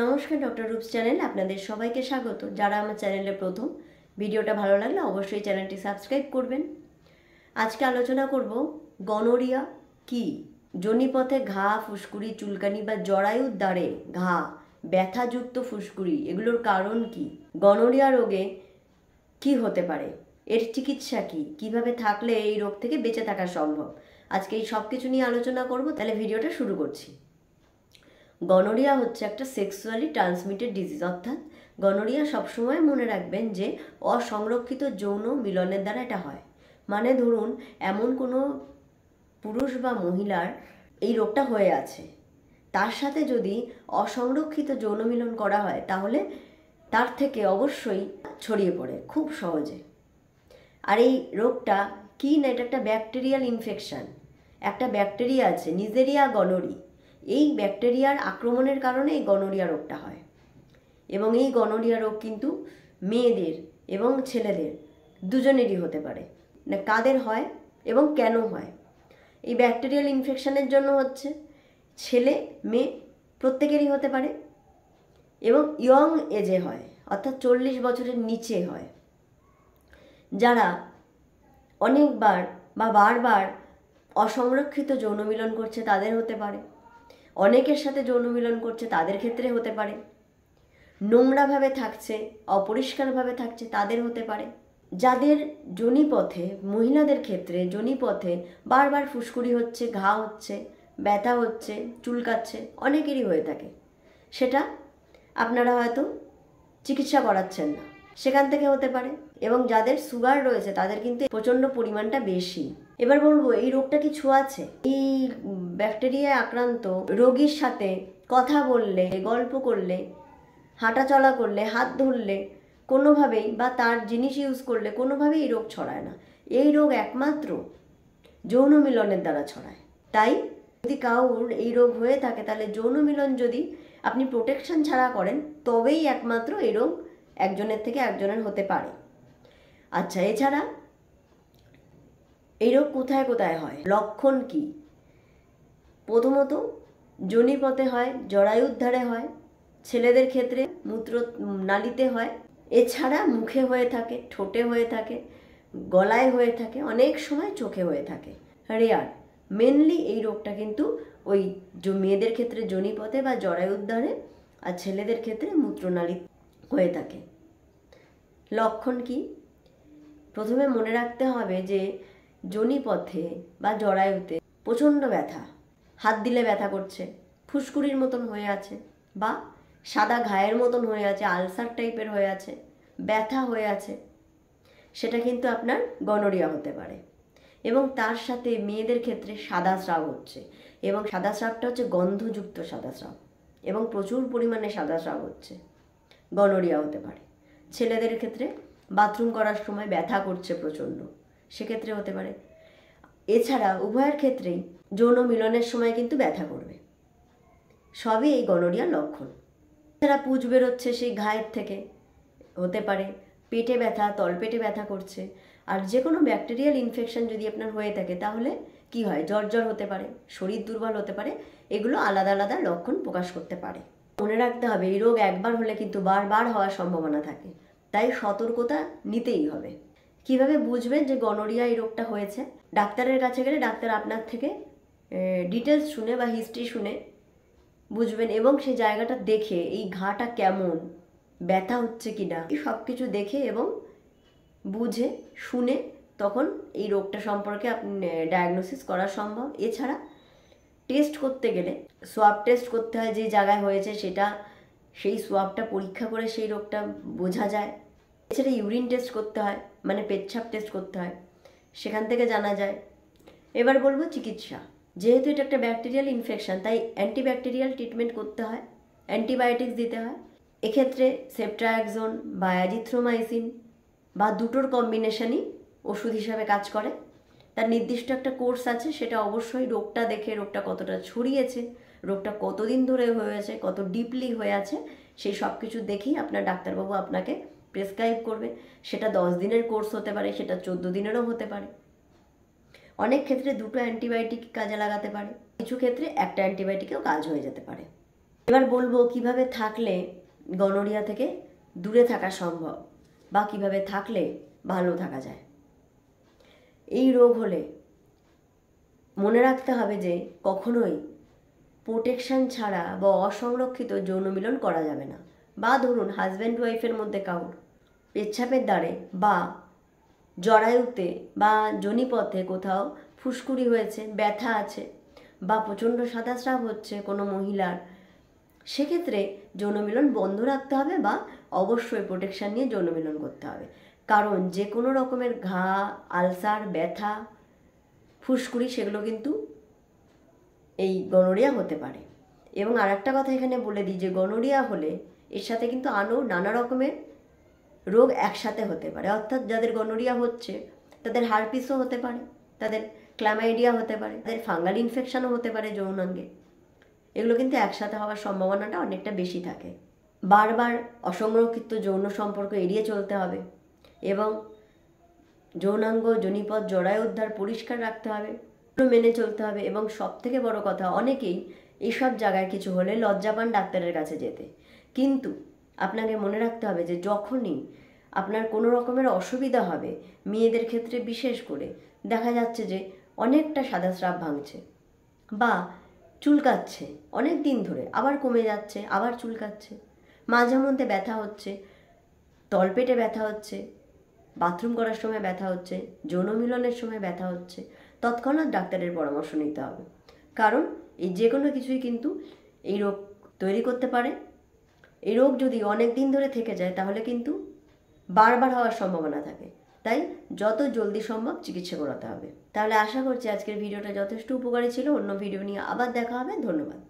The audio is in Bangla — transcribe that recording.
নমস্কার, ডক্টর রূপস চ্যানেল আপনাদের সবাইকে স্বাগত। যারা আমার চ্যানেলে প্রথম, ভিডিওটা ভালো লাগলে অবশ্যই চ্যানেলটি সাবস্ক্রাইব করবেন। আজকে আলোচনা করব গনোরিয়া কি। যোনিপথে ঘা, ফুসকুড়ি, চুলকানি বা জরায়ুর দ্বারে ঘা, ব্যথাযুক্ত ফুসকুড়ি, এগুলোর কারণ কি? গনোরিয়া রোগে কি হতে পারে, এর চিকিৎসা কি, কিভাবে থাকলে এই রোগ থেকে বেঁচে থাকা সম্ভব, আজকে এই সব কিছু নিয়ে আলোচনা করব। তাহলে ভিডিওটা শুরু করছি। গনোরিয়া হচ্ছে একটা সেক্সুয়ালি ট্রান্সমিটেড ডিজিজ, অর্থাৎ গনোরিয়া সবসময় মনে রাখবেন যে অসংরক্ষিত যৌন মিলনের দ্বারা এটা হয়। মানে ধরুন এমন কোনো পুরুষ বা মহিলার এই রোগটা হয়ে আছে, তার সাথে যদি অসংরক্ষিত যৌন মিলন করা হয় তাহলে তার থেকে অবশ্যই ছড়িয়ে পড়ে খুব সহজে। আর এই রোগটা কি না, এটা একটা ব্যাকটেরিয়াল ইনফেকশান। একটা ব্যাকটেরিয়া আছে নিজেরিয়া গনোরি, এই ব্যাকটেরিয়ার আক্রমণের কারণে এই গনোরিয়া রোগটা হয়। এবং এই গনোরিয়া রোগ কিন্তু মেয়েদের এবং ছেলেদের দুজনেরই হতে পারে। না কাদের হয় এবং কেন হয়? এই ব্যাকটেরিয়াল ইনফেকশানের জন্য হচ্ছে, ছেলে মেয়ে প্রত্যেকেরই হতে পারে এবং ইয়ং এজে হয়, অর্থাৎ 40 বছরের নিচে হয়। যারা অনেকবার বা বারবার অসংরক্ষিত যৌন মিলন করছে তাদের হতে পারে, অনেকের সাথে যৌন মিলন করছে তাদের ক্ষেত্রে হতে পারে, নোংরাভাবে থাকছে, অপরিষ্কারভাবে থাকছে তাদের হতে পারে, যাদের যোনিপথে, মহিলাদের ক্ষেত্রে যোনিপথে বারবার ফুসকুড়ি হচ্ছে, ঘা হচ্ছে, ব্যথা হচ্ছে, চুলকাচ্ছে, অনেকেরই হয়ে থাকে। সেটা আপনারা হয়তো চিকিৎসা করাচ্ছেন না, সেখান থেকে হতে পারে। এবং যাদের সুগার রয়েছে তাদের কিন্তু প্রচণ্ড পরিমাণটা বেশি। এবার বলবো, এই রোগটা কি ছোঁয়াচে? এই ব্যাকটেরিয়ায় আক্রান্ত রোগীর সাথে কথা বললে, গল্প করলে, হাঁটা চলা করলে, হাত ধরলে কোনোভাবেই, বা তার জিনিস ইউজ করলে কোনোভাবেই এই রোগ ছড়ায় না। এই রোগ একমাত্র যৌন মিলনের দ্বারা ছড়ায়। তাই যদি কাউর এই রোগ হয়ে থাকে তাহলে যৌন মিলন যদি আপনি প্রোটেকশন ছাড়া করেন তবেই একমাত্র এই রোগ একজনের থেকে একজনের হতে পারে। আচ্ছা, এছাড়া এই রোগ কোথায় কোথায় হয়, লক্ষণ কি? প্রথমত যোনিপথে হয়, জরায়ুর ধারে হয়, ছেলেদের ক্ষেত্রে মূত্র নালীতে হয়, এছাড়া মুখে হয়ে থাকে, ঠোঁটে হয়ে থাকে, গলায় হয়ে থাকে, অনেক সময় চোখে হয়ে থাকে। রেয়ার, মেনলি এই রোগটা কিন্তু ওই মেয়েদের ক্ষেত্রে যোনিপথে বা জরায়ুর ধারে, আর ছেলেদের ক্ষেত্রে মূত্রনালী হয়ে থাকে। লক্ষণ কি? প্রথমে মনে রাখতে হবে যে যোনিপথে বা জরায়ুতে প্রচণ্ড ব্যথা, হাত দিলে ব্যথা করছে, ফুসকুড়ির মতন হয়ে আছে, বা সাদা ঘায়ের মতন হয়ে আছে, আলসার টাইপের হয়ে আছে, ব্যথা হয়ে আছে, সেটা কিন্তু আপনার গনোরিয়া হতে পারে। এবং তার সাথে মেয়েদের ক্ষেত্রে সাদা স্রাব হচ্ছে, এবং সাদা স্রাবটা হচ্ছে গন্ধযুক্ত সাদা স্রাব, এবং প্রচুর পরিমাণে সাদা স্রাব হচ্ছে, গনোরিয়া হতে পারে। ছেলেদের ক্ষেত্রে বাথরুম করার সময় ব্যথা করছে প্রচণ্ড, সেক্ষেত্রে হতে পারে। এছাড়া উভয়ের ক্ষেত্রেই যৌন মিলনের সময় কিন্তু ব্যথা করবে, সবই এই গনোরিয়ার লক্ষণ। এছাড়া পুঁজ বেরোচ্ছে সেই ঘায়ের থেকে, হতে পারে। পেটে ব্যথা, তলপেটে ব্যথা করছে। আর যে কোনো ব্যাকটেরিয়াল ইনফেকশন যদি আপনার হয়ে থাকে তাহলে কি হয়, জ্বর জ্বর হতে পারে, শরীর দুর্বল হতে পারে। এগুলো আলাদা আলাদা লক্ষণ প্রকাশ করতে পারে। মনে রাখতে হবে, এই রোগ একবার হলে কিন্তু বারবার হওয়ার সম্ভাবনা থাকে, তাই সতর্কতা নিতেই হবে। কিভাবে বুঝবেন যে গনোরিয়া এই রোগটা হয়েছে? ডাক্তারের কাছে গেলে ডাক্তার আপনার থেকে ডিটেলস শুনে বা হিস্ট্রি শুনে বুঝবেন, এবং সেই জায়গাটা দেখে এই ঘাটা কেমন, ব্যথা হচ্ছে কিনা, এই সব কিছু দেখে এবং বুঝে শুনে তখন এই রোগটা সম্পর্কে আপনি ডায়াগনোসিস করা সম্ভব। এছাড়া টেস্ট করতে গেলে সোয়াব টেস্ট করতে হয়, যে জায়গায় হয়েছে সেটা, সেই সোয়াবটা পরীক্ষা করে সেই রোগটা বোঝা যায়। এছাড়া ইউরিন টেস্ট করতে হয়, মানে পেচ্ছাপ টেস্ট করতে হয়, সেখান থেকে জানা যায়। এবার বলবো চিকিৎসা। যেহেতু এটা একটা ব্যাকটেরিয়াল ইনফেকশন, তাই অ্যান্টিব্যাকটেরিয়াল ট্রিটমেন্ট করতে হয়, অ্যান্টিবায়োটিক্স দিতে হয়। এক্ষেত্রে সেপ্ট্রাক্সোন বা অ্যাজিথ্রোমাইসিন বা দুটোর কম্বিনেশনই ওষুধ হিসাবে কাজ করে। তার নির্দিষ্ট একটা কোর্স আছে, সেটা অবশ্যই রোগটা দেখে, রোগটা কতটা ছড়িয়েছে, রোগটা কতদিন ধরে হয়েছে, কত ডিপলি হয়ে আছে, সেই সব কিছু দেখেই আপনার ডাক্তারবাবু আপনাকে প্রেসক্রাইব করবে। সেটা 10 দিনের কোর্স হতে পারে, সেটা 14 দিনেরও হতে পারে। অনেক ক্ষেত্রে দুটো অ্যান্টিবায়োটিক কাজে লাগাতে পারে, কিছু ক্ষেত্রে একটা অ্যান্টিবায়োটিকেও কাজ হয়ে যেতে পারে। এবার বলবো কিভাবে থাকলে গনোরিয়া থেকে দূরে থাকা সম্ভব বা কিভাবে থাকলে ভালো থাকা যায়। এই রোগ হলে মনে রাখতে হবে যে কখনোই প্রোটেকশন ছাড়া বা অসংরক্ষিত যৌন মিলন করা যাবে না। বা ধরুন হাজব্যান্ড ওয়াইফের মধ্যে কাউর পেচ্ছাপের দ্বারে বা জরায়ুতে বা যোনিপথে কোথাও ফুসকুড়ি হয়েছে, ব্যথা আছে বা প্রচণ্ড সাদাস্রাব হচ্ছে কোনো মহিলার, সেক্ষেত্রে যৌন মিলন বন্ধ রাখতে হবে বা অবশ্যই প্রোটেকশন নিয়ে যৌন মিলন করতে হবে। কারণ যে কোনো রকমের ঘা, আলসার, ব্যথা, ফুসকুড়ি সেগুলো কিন্তু এই গনোরিয়া হতে পারে। এবং আর একটা কথা এখানে বলে দিই যে গনোরিয়া হলে এর সাথে কিন্তু আরও নানা রকমের রোগ একসাথে হতে পারে। অর্থাৎ যাদের গনোরিয়া হচ্ছে তাদের হারপিসও হতে পারে, তাদের ক্ল্যামাইডিয়া হতে পারে, তাদের ফাঙ্গাল ইনফেকশনও হতে পারে যৌনাঙ্গে। এগুলো কিন্তু একসাথে হওয়ার সম্ভাবনাটা অনেকটা বেশি থাকে। বারবার অসংরক্ষিত যৌন সম্পর্ক এড়িয়ে চলতে হবে এবং যৌনাঙ্গ, যোনিপথ, জরায়ুদ্ধার পরিষ্কার রাখতে হবে, মেনে চলতে হবে। এবং সব থেকে বড় কথা, অনেকেই এইসব জায়গায় কিছু হলে লজ্জা পান ডাক্তারের কাছে যেতে। কিন্তু আপনাকে মনে রাখতে হবে যে যখনই আপনার কোনো রকমের অসুবিধা হবে, মেয়েদের ক্ষেত্রে বিশেষ করে দেখা যাচ্ছে যে অনেকটা সাদাস্রাব ভাঙছে বা চুলকাচ্ছে অনেক দিন ধরে, আবার কমে যাচ্ছে, আবার চুলকাচ্ছে, মাঝে মধ্যে ব্যথা হচ্ছে, তলপেটে ব্যথা হচ্ছে, বাথরুম করার সময় ব্যথা হচ্ছে, যৌন মিলনের সময় ব্যথা হচ্ছে, তৎক্ষণাৎ ডাক্তারের পরামর্শ নিতে হবে। কারণ এই যে কোনো কিছুই কিন্তু এই রোগ তৈরি করতে পারে। এই রোগ যদি অনেক দিন ধরে থেকে যায় তাহলে কিন্তু বারবার হওয়ার সম্ভাবনা থাকে। তাই যত জলদি সম্ভব চিকিৎসা করাতে হবে। তাহলে আশা করছি আজকের ভিডিওটা যথেষ্ট উপকারী ছিল। অন্য ভিডিও নিয়ে আবার দেখা হবে। ধন্যবাদ।